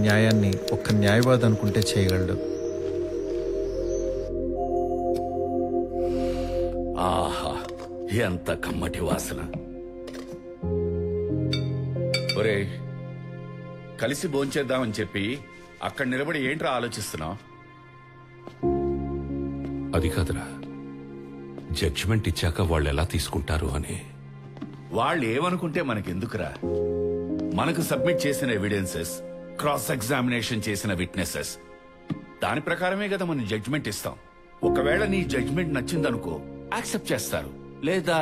న్యాయాన్ని ఒక్క న్యాయవాది అనుకుంటే చేయగలడు. ఆహా, ఎంత కమ్మటి వాసన. ఒరే, కలిసి భోంచేద్దామని చెప్పి అక్కడ నిలబడి ఏంట్రా ఆలోచిస్తున్నావు? అది కాదురా, జడ్జిమెంట్ ఇచ్చాక వాళ్ళు ఎలా తీసుకుంటారు అని. వాళ్ళు ఏమనుకుంటే మనకెందుకురా? మనకు సబ్మిట్ చేసిన ఎవిడెన్సెస్, క్రాస్ ఎగ్జామినేషన్ చేసిన విట్నెసెస్, దాని ప్రకారమే కదా మనం జడ్జిమెంట్ ఇస్తాం. ఒకవేళ నీ జడ్జిమెంట్ నచ్చిందనుకో, యాక్సెప్ట్ చేస్తారు. లేదా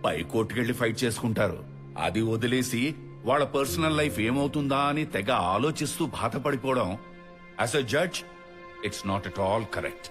పై కోర్టుకెళ్లి ఫైట్ చేసుకుంటారు. అది వదిలేసి వాళ్ళ పర్సనల్ లైఫ్ ఏమవుతుందా అని తెగ ఆలోచిస్తూ బాధపడిపోవడం as a judge it's not at all correct.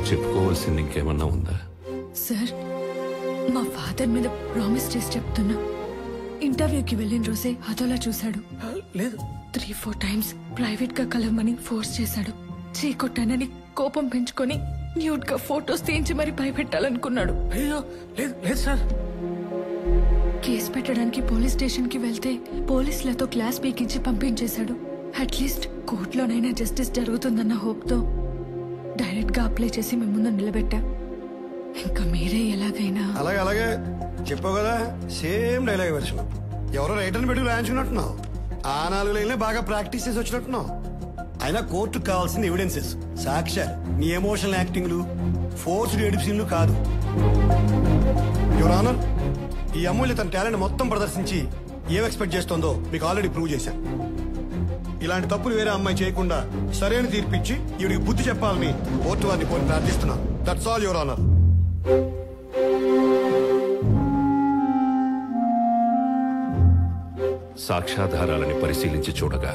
చెప్పుకోవాల్సింది ఇంకేమన్నా ఉందా? సార్, మా ఫాదర్ మీద ప్రామిస్ చేసి చెప్తున్నా, ఇంటర్వ్యూకి వెళ్ళిన రోజే అదోలా చూశాడు. లేదు, 3-4 టైమ్స్ ప్రైవేట్ గా కలవమని ఫోర్స్ చేశాడు. చీకొట్టానని కోపం పెంచుకొని న్యూడ్ గా ఫోటోస్ తీయించి మరి భయపెట్టాలనుకున్నాడు. అయ్యో, లేదు లేదు సార్. కేసు పెట్టడానికి పోలీస్ స్టేషన్ కి వెళ్తే పోలీసులతో క్లాస్ పీకించి పంపించేశాడు. అట్లీస్ట్ కోర్టులోనైనా జస్టిస్ జరుగుతుందన్న హోప్ తో డైరెక్ట్ గా అప్లై చేసి మేము ముందు నిలబెట్టా. ఇంకా మీరే ఎలాగైనా. అలాగే అలాగే చెప్పావు కదా, సేమ్ డైలాగ్ వర్షన్. ఎవరో రైటర్ని పెట్టుకు రాయించుకున్నట్టున్నావు. ఆ 4 లైన్లే బాగా ప్రాక్టీస్ చేసి వచ్చినట్టున్నావు. అయినా కోర్టుకు కావాల్సిన ఎవిడెన్సెస్, సాక్ష్యాలు, నీ ఎమోషనల్ యాక్టింగ్లు, ఫోర్స్డ్ ఎడిప్షన్లు కాదు. యువర్ ఆనర్, ఈ అమూల్య తన టాలెంట్ మొత్తం ప్రదర్శించి ఏం ఎక్స్పెక్ట్ చేస్తోందో మీకు ఆల్రెడీ ప్రూవ్ చేశాను. ఇలాంటి తప్పులు వేరే అమ్మాయి చేయకుండా సరైన తీర్పిచ్చి ఈవిడికి బుద్ధి చెప్పాలని కోర్టు వారిని కోరి ప్రార్థిస్తున్నాను. That's all your honour. సాక్ష్యాధారాలని పరిశీలించి చూడగా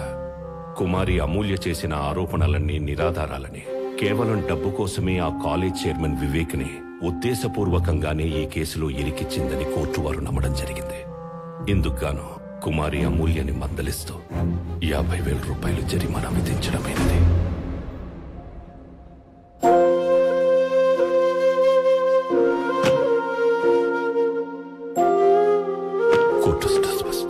కుమారి అమూల్య చేసిన ఆరోపణలన్నీ నిరాధారాలని, కేవలం డబ్బు కోసమే ఆ కాలేజ్ చైర్మన్ వివేక్ ని ఉద్దేశపూర్వకంగానే ఈ కేసులో ఇరికిచ్చిందని కోర్టు వారు నమ్మడం జరిగింది. ఇందుకుగాను కుమారి అమూల్యని మందలిస్తూ 50,000 రూపాయలు జరిమానా విధించడమైనది. Court dismissed.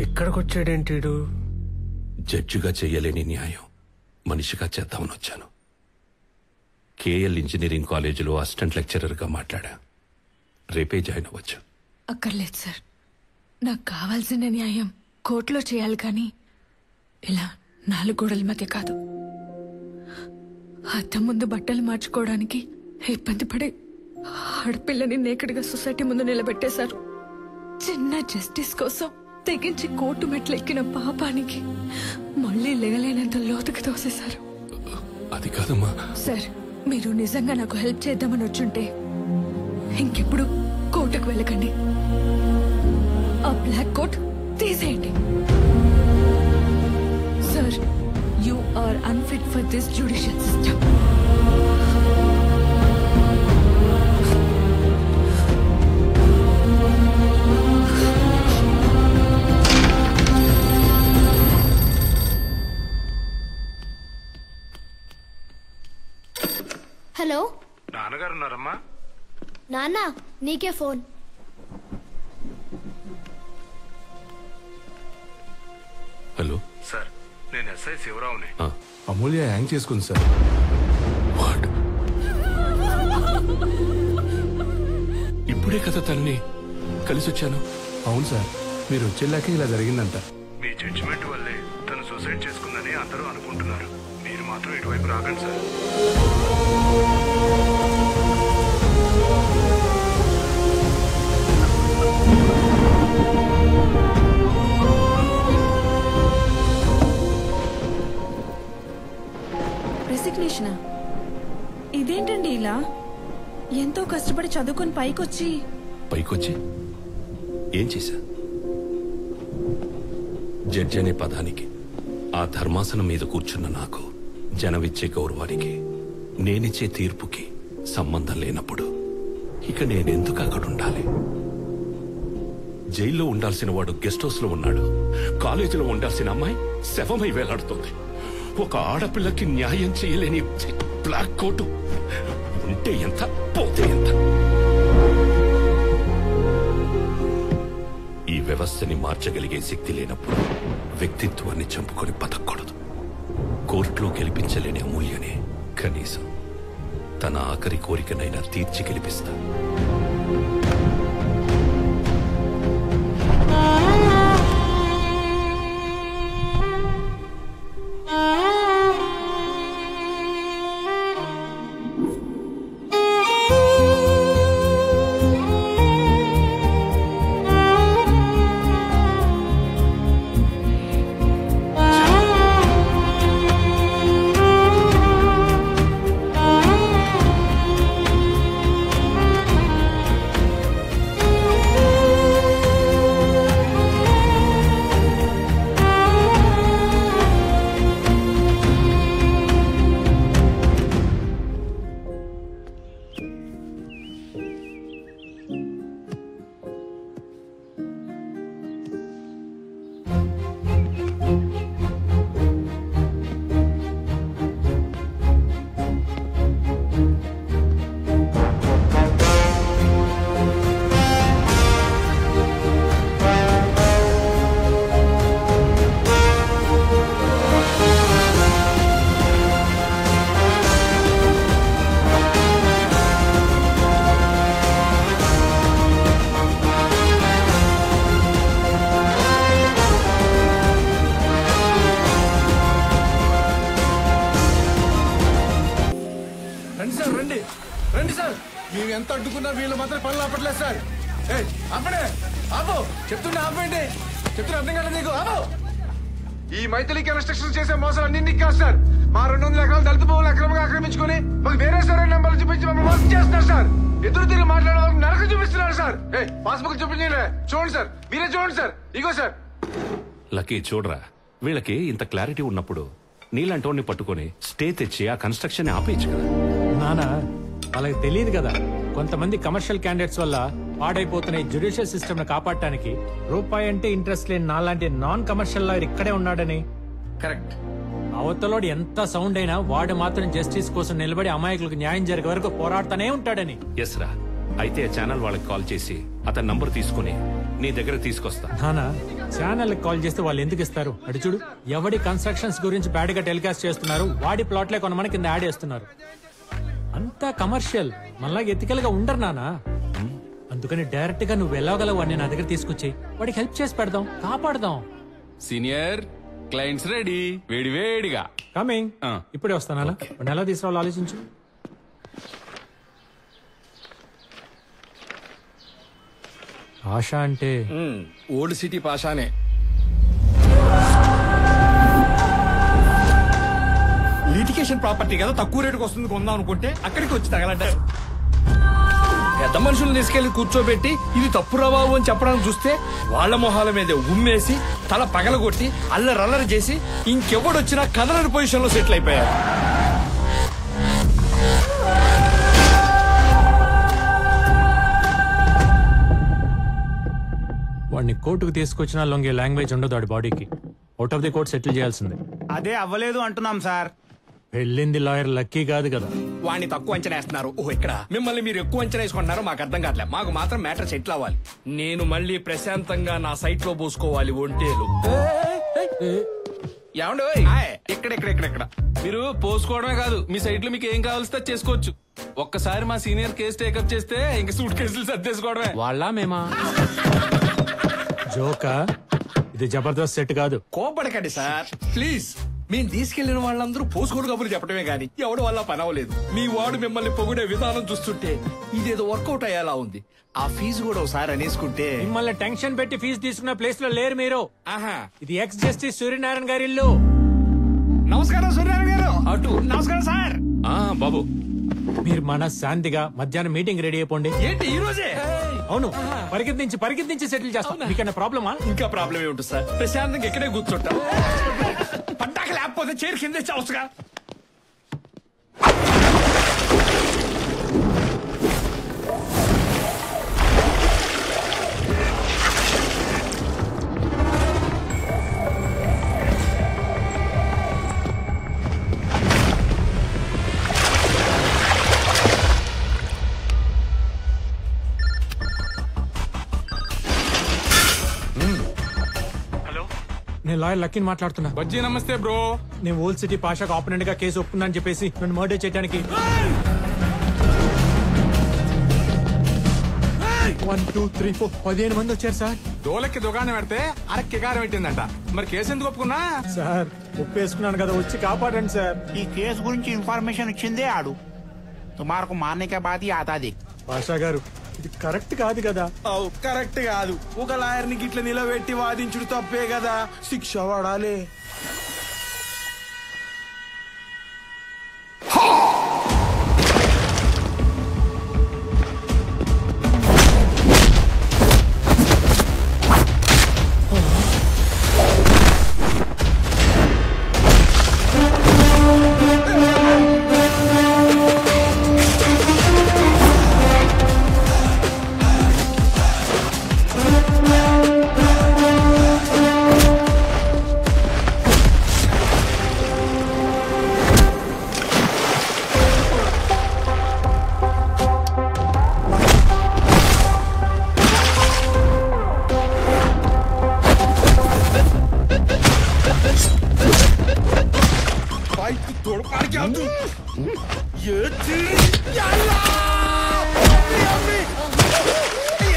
ఇక్కడికొచ్చాడేంటీడు? జడ్జిగా చెయ్యలేని న్యాయం మనిషిగా చేద్దామని వచ్చాను. కేఎల్ ఇంజనీరింగ్ కాలేజీలో అసిస్టెంట్ లెక్చరర్గా మాట్లాడా. రేపే జాయిన్ అవ్వచ్చు. అక్కర్లేదు సార్, నాకు కావాల్సిన న్యాయం కోర్టులో చేయాలి, కానీ ఇలా 4 గోడల మధ్య కాదు. అద్దం ముందు బట్టలు మార్చుకోవడానికి ఇబ్బంది పడే ఆడపిల్లని నేకడిగా సొసైటీ ముందు నిలబెట్టేశారు. చిన్న జస్టిస్ కోసం తెగించి కోర్టు మెట్లు ఎక్కిన పాపానికి మళ్ళీ లేగలేనంత లోతుకి తోసేశారు. అది కాదమ్మా సార్, మీరు నిజంగా నాకు హెల్ప్ చేద్దామని వచ్చుంటే ఇంకెప్పుడు కోర్టుకు వెళ్ళకండి. ఆ బ్లాక్ కోట్ తీసేయండి. Sir, you are unfit for this judicial system. Hello, నాన్నగారు ఉన్నారమ్మా? నాన్న, నీకే ఫోన్. హలో సార్, నేను ఎస్ఐ శివరావుని. అమూల్య హ్యాంగ్ చేసుకుంది సార్. ఇప్పుడే కదా తనని కలిసి వచ్చాను. అవును సార్, మీరు వచ్చేలాకే ఇలా జరిగిందంట. మీ జడ్జిమెంట్ వల్లే తను సూసైడ్ చేసుకుందని అందరూ అనుకుంటున్నారు. మీరు మాత్రం ఇటువైపు రాకండి సార్. రెసిగ్నేషనా? ఇదేంటండి ఇలా? ఎంతో కష్టపడి చదువుకుని పైకొచ్చి ఏం చేశా? జడ్జి అనే పదానికి, ఆ ధర్మాసనం మీద కూర్చున్న నాకు, జనమిచ్చే గౌరవానికి, నేనిచ్చే తీర్పుకి సంబంధం లేనప్పుడు ఇక నేనెందుకు అక్కడ ఉండాలి? జైల్లో ఉండాల్సిన వాడు గెస్ట్ హౌస్ లో ఉన్నాడు. కాలేజీలో ఉండాల్సిన అమ్మాయి శవమై వేలాడుతోంది. ఒక ఆడపిల్లకి న్యాయం చేయలేని బ్లాక్ కోటు ఉంటే ఎంత, పోతే ఎంత? ఈ వ్యవస్థని మార్చగలిగే శక్తి లేనప్పుడు వ్యక్తిత్వాన్ని చంపుకొని బతకూడదు. కోర్టులో గెలిపించలేని అమూల్యనే కనీసం తన ఆఖరి కోరికనైనా తీర్చి గెలిపిస్తా. రండి సార్, మేము ఎంత అడ్డుకున్నా వీళ్ళు మాత్రం పనులు ఆపట్లేదు సార్. ఆపడే, ఆపు, చెప్తున్నా ఆపండి, చెప్తున్నా అర్థం కాలేదు నీకు, ఆపు. ఈ మైథిలి కన్స్ట్రక్షన్ చేసే మోసాలు అన్ని కాదు సార్. మా 200 ఎకరాలు దళిత భూములు అక్రమంగా ఆక్రమించుకుని మాకు వేరే సరే నెంబర్లు చూపించి మమ్మల్ని మోసం చేస్తున్నారు సార్. ఎదురు తిరిగి మాట్లాడే వాళ్ళకి నరకం చూపిస్తున్నారు సార్. పాస్బుక్ చూపించలే, చూడండి సార్, మీరే చూడండి సార్, ఇగో సార్. లక్కీ చూడరా, వీళ్ళకి ఇంత క్లారిటీ ఉన్నప్పుడు నీలాంటి పట్టుకొని స్టే తెచ్చి ఆ కన్స్ట్రక్షన్ ఆపేయచ్చు కదా. నానా వాళ్ళకి తెలియదు కదా, కొంతమంది కమర్షియల్ క్యాండిడేట్స్ వల్ల పాడైపోతున్న ఈ జ్యుడిషియల్ సిస్టమ్ ని కాపాడటానికి రూపాయి అంటే ఇంట్రెస్ట్ లేని నాలాంటి నాన్ కమర్షియల్ లాయర్ ఇక్కడే ఉన్నాడని. కరెక్ట్. అవతలోడు ఎంత సౌండ్ అయినా వాడు మాత్రం జస్టిస్ కోసం నిలబడి అమాయకులకు న్యాయం జరిగే వరకు పోరాడుతూనే ఉంటాడని. ఎస్ రా, అయితే ఛానల్ వాళ్ళకి కాల్ చేసి అతని నంబర్ తీసుకుని నీ దగ్గర తీసుకొస్తా. నానా ఛానల్ కాల్ చేస్తే వాళ్ళు ఎందుకు ఇస్తారు? అటు చూడు, ఎవడి కన్స్ట్రక్షన్స్ గురించి బ్యాడ్ గా టెలికాస్ట్ చేస్తున్నారు, వాడి ప్లాట్లే కొనమని కింద యాడ్ చేస్తున్నారు. అంతా కమర్షియల్, మళ్ళీ ఎథికల్ గా ఉండరు నానా. అందుకని డైరెక్ట్ గా నువ్వు వెళ్ళగలవు అని నా దగ్గర తీసుకొచ్చి వాడికి హెల్ప్ చేసి పెడదాం, కాపాడదాం. సీనియర్ క్లయింట్స్ రెడీ, వేడి వేడిగా కమింగ్. ఇప్పుడే వస్తానా? వాడిని ఎలా తీసుకురావాలో ఆలోచించు. ఆశ అంటే ఓల్డ్ సిటీ పాషానే. లిటికేషన్ ప్రాపర్టీ కదా, తక్కువ రేటుకి వస్తుంది కొందాం అనుకుంటే అక్కడికి వచ్చి తగలంటారు. పెద్ద మనుషులు తీసుకెళ్లి కూర్చోబెట్టి ఇది తప్పు రాబాబు అని చెప్పడానికి చూస్తే వాళ్ళ మొహాల మీద ఉమ్మేసి తల పగలగొట్టి అల్లరల్లరి చేసి ఇంకెవడొచ్చినా కదలని పొజిషన్ లో సెటిల్ అయిపోయారు. వాడిని కోర్టుకు తీసుకొచ్చినా లొంగే లాంగ్వేజ్ ఉండదు వాడి బాడీకి. Out of the court settle చేయాల్సిందే. అదే అవ్వలేదు అంటున్నాం సార్. వెళ్ళింది లాయర్ లక్కీ కాదు కదా. వాడిని తక్కువ అంచనా వేస్తున్నారు. ఓ ఇక్కడ మిమ్మల్ని మీరు ఎక్కువ అంచనా వేసుకుంటున్నారో మాకు అర్థం కావట్లేదు. మాకు మాత్రం మ్యాటర్ సెటిల్ అవ్వాలి. నేను మళ్ళీ ప్రశాంతంగా నా సైట్ లో పోసుకోవాలి ఒంటేలు. ఏమండి ఇక్కడ మీరు పోసుకోవడమే కాదు, మీ సైట్ లో మీకు ఏం కావాల్సి చేసుకోవచ్చు. ఒక్కసారి మా సీనియర్ కేసు టేకప్ చేస్తే ఇంక సూట్ కేసులు సర్దేసుకోవడమే. వాళ్ళ మేమా జోకా? ఇది జబర్దస్త్ సెట్ కాదు. కోపడకండి సార్ ప్లీజ్. మేము తీసుకెళ్లిన వాళ్ళందరూ పోసుకోడు కబుర్లు చెప్పడమే గానీ ఎవడు వల్ల పని అవ్వలేదు. మీ వాడు మిమ్మల్ని పొగిడే విధానం చూస్తుంటే ఇదేదో వర్కౌట్ అయ్యేలా ఉంది. ఆ ఫీజు కూడా ఒకసారి అనేసుకుంటే. మిమ్మల్ని టెన్షన్ పెట్టి ఫీజు తీసుకున్న ప్లేస్ లో లేరు మీరు. ఆహా, ఇది ఎక్స్ జస్టిస్ సూర్యనారాయణ గారి ఇల్లు. నమస్కారం సూర్యనారాయణ గారు. అటు నమస్కారం సార్. బాబు మీరు మన శాంతిగా మధ్యాహ్నం మీటింగ్ రెడీ అయిపోండి. ఏంటి ఈ రోజే? అవును, పరిగెత్తించి సెటిల్ చేస్తాం. మీకన్నా ప్రాబ్లమా? ఇంకా ప్రాబ్లం ఏముంటుంది సార్? ప్రశాంతంగా ఇక్కడే కూర్చుంటాం. పడ్డాక లేకపోతే చైర్ కింద చావచ్చుగా. నేను లాయర్ లక్కీని మాట్లాడుతున్నా. బజ్జీ నమస్తే బ్రో. నేను ఓల్డ్ సిటీ పాషాకు ఆపోనెంట్ గా కేసు ఒప్పుకున్నా అని చెప్పేసి నన్ను మర్డర్ చేయడానికి 1, 2, 3, 4 15 మంది వచ్చారు సార్. దోలకి దుకాణం పెడితే అరక్కి కారం పెట్టిందంట. మరి కేసు ఎందుకు ఒప్పుకున్నా? సార్ ఒప్పేసుకున్నాను కదా, వచ్చి కాపాడండి సార్. ఈ కేసు గురించి ఇన్ఫర్మేషన్ ఇచ్చిందే ఆడు. తుమారకు మాన్నే బాధి ఆతాది. పాషా గారు, ఇది కరెక్ట్ కాదు కదా. కరెక్ట్ కాదు. ఒక లాయర్ ని గిట్ల నిలబెట్టి వాదించుడు తప్పే కదా. శిక్ష పడాలి.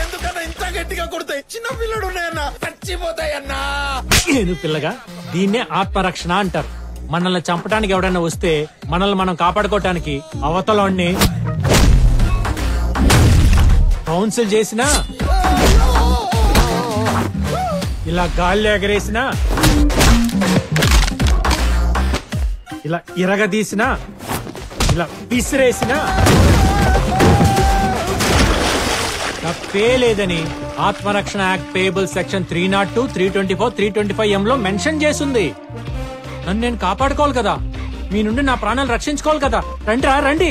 ఎందుకన్నా ఇంత గట్టిగా కొడతాయి? చిన్న పిల్లడు ఉన్నాయన్నా, చచ్చిపోతాయన్నా. నేను పిల్లగా దీన్నే ఆత్మరక్షణ అంటారు. మనల్ని చంపడానికి ఎవడైనా వస్తే మనల్ని మనం కాపాడుకోవటానికి అవతలోని కౌన్సిల్ చేసినా, ఇలా గాల్లో ఎగరేసినా, ఇలా ఇరగదీసినా, ఇలా విసిరేసినా తప్పే లేదని ఆత్మరక్షణ యాక్ట్ పేయబుల్ సెక్షన్ 302, 324, 325M లో మెన్షన్ చేసింది. నన్ను నేను కాపాడుకోవాలి కదా, మీ నుండి నా ప్రాణాలు రక్షించుకోవాలి కదా. రండి రండి.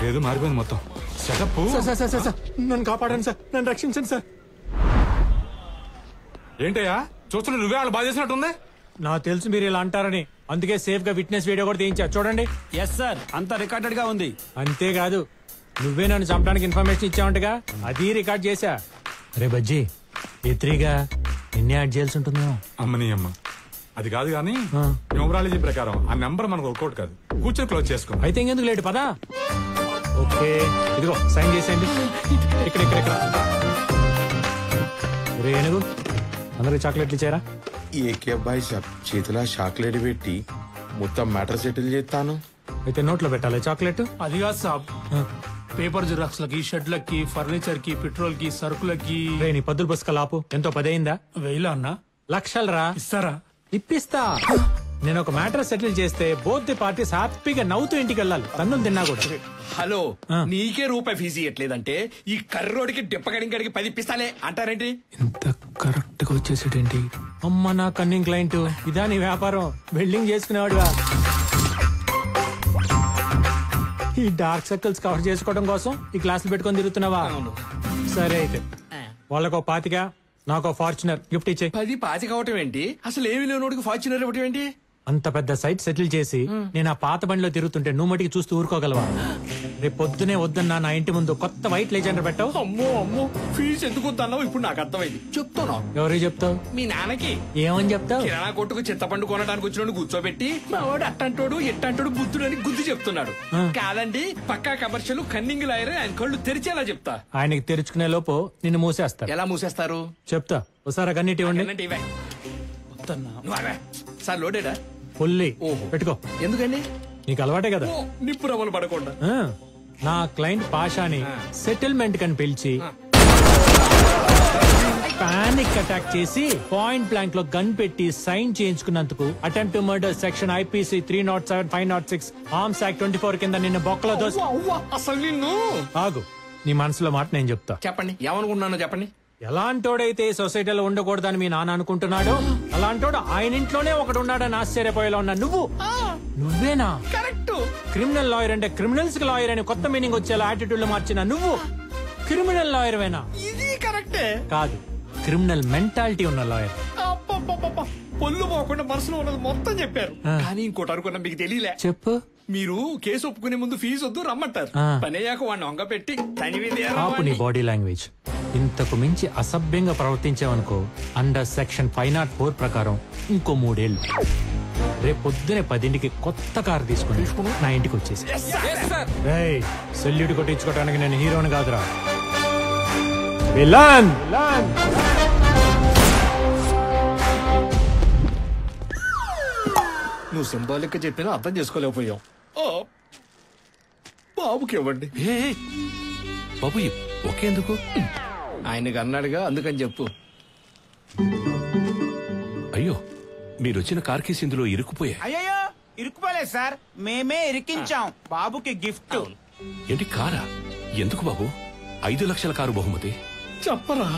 ఏదో మారిపోయింది మొత్తం. నన్ను కాపాడండి సార్, నన్ను రక్షించండి సార్. ఏంటయ్యా చూస్తున్నా, నువ్వే వాళ్ళు బాధ చేసినట్టుంది. నాకు తెలుసు మీరు ఇలా అంటారని, అందుకే సేఫ్ గా విట్నెస్ వీడియో కూడా తీయించా. చూడండి. ఎస్ సార్, అంతా రికార్డెడ్ గా ఉంది. అంతేకాదు, నువ్వే నన్ను చంపడానికి ఇన్ఫర్మేషన్ ఇచ్చావంటగా, అది రికార్డ్ చేశా. రే బజ్జీ, ఎత్రీగా నిన్నే యాడ్ చేయాల్సి ఉంటుందేమో. అమ్మని అమ్మ, అది కాదు కానీ న్యూమరాలజీ ప్రకారం ఆ నెంబర్ మనకు వర్కౌట్ కాదు. కూర్చొని క్లోజ్ చేసుకో. అయితే ఇంకెందుకు లేటు, పదా. ఓకే, ఇదిగో సైన్ చేసేయండి. ఇక్కడ ఇక్కడ ఇక్కడ. రే ఏనుగు, అందరికి చాక్లెట్లు ఇచ్చారా? ఏకే అబ్బాయి చేతిలో చాక్లెట్ పెట్టి మొత్తం మ్యాటర్ సెటిల్ చేస్తాను. అయితే నోట్లో పెట్టాలి చాక్లెట్. అది కాదు సాబ్, పేపర్ జిరాక్స్ లకి, షెడ్లకి, ఫర్నిచర్ కి, పెట్రోల్ కి, సరుకులకి. నీ పద్దులు పుస్తకాలు ఎంతో 10 అయిందా? 1000 అన్న. లక్షలరా. ఇస్తారా? ఇప్పిస్తా. నేను ఒక మ్యాటర్ సెటిల్ చేస్తే బోత్ ది పార్టీస్ హ్యాపీగా నవ్వుతూ ఇంటికి వెళ్ళాలి, తన్నులు తిన్నా కూడా. హలో, నీకే రూపాయి ఫీజు ఇవ్వట్లేదంటే ఈ కర్రోడికి డిప్పగడికి 10 ఇప్పిస్తాలే అంటారేంటి? ఇంత కరెక్ట్ గా వచ్చేసేటేంటి? అమ్మ నా కన్నింగ్ క్లయింట్, ఇదా నీ వ్యాపారం? బిల్డింగ్ చేసుకునేవాడుగా. ఈ డార్క్ సర్కిల్స్ కవర్ చేసుకోవడం కోసం ఈ క్లాసులు పెట్టుకొని తిరుగుతున్నావా? సరే అయితే వాళ్ళకో 25, నాకో ఫార్చునర్ గిఫ్ట్ ఇచ్చే. 10 25 అవటం ఏంటి? అసలు ఏమి లేనోడికి ఫార్చునర్ ఇవ్వటం ఏంటి? అంత పెద్ద సైట్ సెటిల్ చేసి నేను ఆ పాత బండిలో తిరుగుతుంటే నువ్వు మటుకి చూస్తూ ఊరుకోగలవా? రేపు పొద్దునే వద్దన్నా నా ఇంటి ముందు కొత్త వైట్ లెజెండర్ పెట్టావు. అమ్మో అమ్మో, ఫీజు ఎందుకు వద్దన్నావు ఇప్పుడు నాకు అర్థమైంది. చెప్తాను. ఎవరికి చెప్తావు? మీ నాన్నకి. ఏమని చెప్తావు? కిరాణా కొట్టుకు చింతపండు కొనడానికి వచ్చినోడు కూర్చోబెట్టి మా వాడు అట్టంటోడు ఎట్టంటోడు బుద్ధుడు అని గుద్ది చెప్తున్నాడు. కాదండి, పక్కా కమర్షియల్ కన్నింగ్ లాయర్, ఆయన కళ్ళు తెరిచేలా చెప్తా. ఆయనకి తెరుచుకునే లోపు నిన్ను మూసేస్తారు. ఎలా మూసేస్తారు? చెప్తా. ఒకసారి కన్నీటి ఇవ్వండి. సార్ లోడేడా? ఫుల్లీ. పెట్టుకో. ఎందుకండి? నీకు అలవాటే కదా. నిప్పు రవ్వలు పడకుండా. నా క్లయింట్ పాషాని సెటిల్మెంట్ కని పిలిచి పానిక్ అటాక్ చేసి పాయింట్ బ్లాంక్ లో గన్ పెట్టి సైన్ చేయించుకున్నందుకు attempt to murder section IPC 307, 506, arms act 24 కింద నిన్ను బొక్కలో దోసి. అసలు నిన్ను. ఆగు, నీ మనసులో మాట నేను చెప్తా. చెప్పండి, ఏమనుకున్నానో చెప్పండి. ఎలాంటోడైతే సొసైటీలో ఉండకూడదని మీ నాన్న అనుకుంటున్నాడు, అలాంటోడు ఆయన ఇంట్లోనే ఒకడు ఉన్నాడని ఆశ్చర్యపోయేలా ఉన్నా నువ్వేనా? కరెక్ట్. క్రిమినల్ లాయర్ అంటే క్రిమినల్స్ కి లాయర్ అని కొత్త మీనింగ్ వచ్చేలా యాటిట్యూడ్ లో మార్చిన నువ్వు క్రిమినల్ లాయర్ వేనా? ఇది కరెక్టే. కాదు, క్రిమినల్ మెంటాలిటీ ఉన్న లాయర్. పొల్లు పోకుండా మనసులో ఉన్నది మొత్తం చెప్పారు. కానీ ఇంకోటి అనుకున్నా, మీకు తెలియలే. చెప్పు. మీరు కేసు ఒప్పుకునే ముందు ఫీజు వద్దు రమ్మంటారు. పని అయ్యాక వాడిని వంగ పెట్టి ఆపు నీ బాడీ లాంగ్వేజ్. ఇంతకు మించి అసభ్యంగా ప్రవర్తించావనుకో అండర్ సెక్షన్ 504 ప్రకారం ఇంకో 3 ఏళ్ళు. రేపు పొద్దునే 10ంటికి కొత్త కారు తీసుకుని నా ఇంటికి వచ్చేసి. సెల్యూట్ కొట్టించుకోవడానికి నేను హీరోని కాదురా, విలన్. నువ్వు సింబాలిక్ గా చెప్పినా అర్థం చేసుకోలేకపోయావు. బాబుకి ఇవ్వండి. బాబు ఒకేందుకు? ఆయనకి అన్నాడుగా, అందుకని చెప్పు. అయ్యో, మీరొచ్చిన కార్ కేసు ఇందులో ఇరుక్కుపోయా. అయ్యో ఇరుక్కుపోలేదు సార్, మేమే ఇరికించాం బాబుకి గిఫ్ట్. ఏంటి కారా? ఎందుకు బాబు? 5 లక్షల కారు బహుమతి. చెప్పరా?